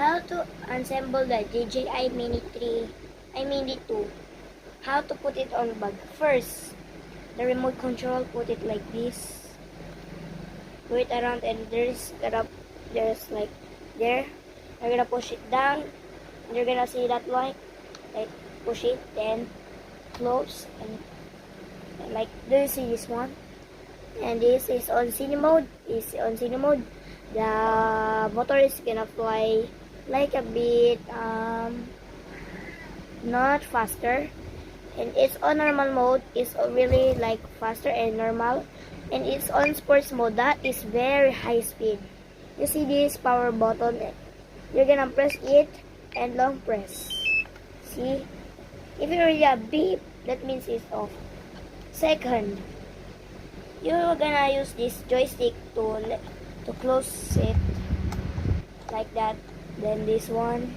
how to assemble the DJI Mini 3, Mini 2. How to put it on bag. First, the remote control, put it like this. Go it around and there's like there. You're gonna push it down. And you're gonna see that light. Like push it, then close and like, do you see this one? And this is on cine mode. The motor is gonna fly like a bit not faster, and it's on normal mode. It's really like faster and normal, and it's on sports mode. That is very high speed. You see this power button? You're gonna press it and long press. See, if you hear a beep, that means it's off. Second, you're gonna use this joystick to close it like that. Then this one,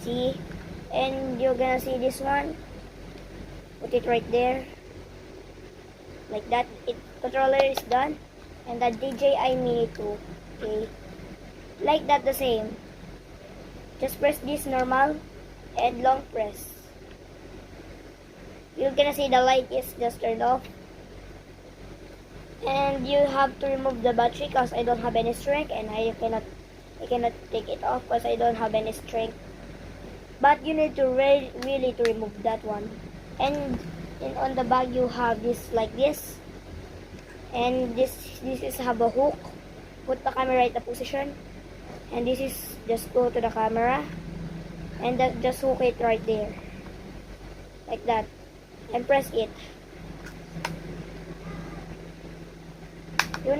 see, and you're gonna see this one. Put it right there, like that. Controller is done, and the DJI Mini 2. Okay, like that the same. Just press this normal and long press. You're gonna see the light is just turned off. And you have to remove the battery because I don't have any strength, and I cannot take it off because I don't have any strength. But you need to really to remove that one. And on the bag you have this like this, and this is have a hook. Put the camera right the position, and this is just go to the camera, and just hook it right there like that, and press it. You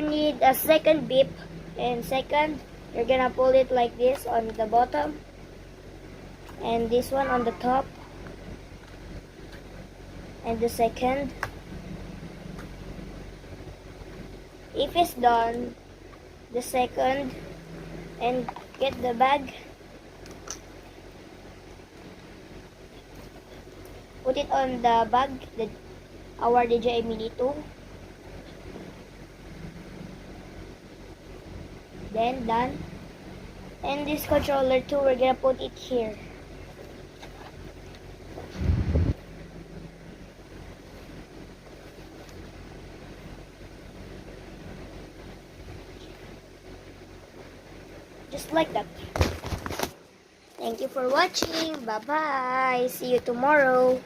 need a second beep, and second you're gonna pull it like this on the bottom, and this one on the top, and the second. If it's done, the second, and get the bag, put it on the bag, our DJI Mini 2. Then done. And this controller too, we're gonna put it here. Just like that. Thank you for watching. Bye bye. See you tomorrow.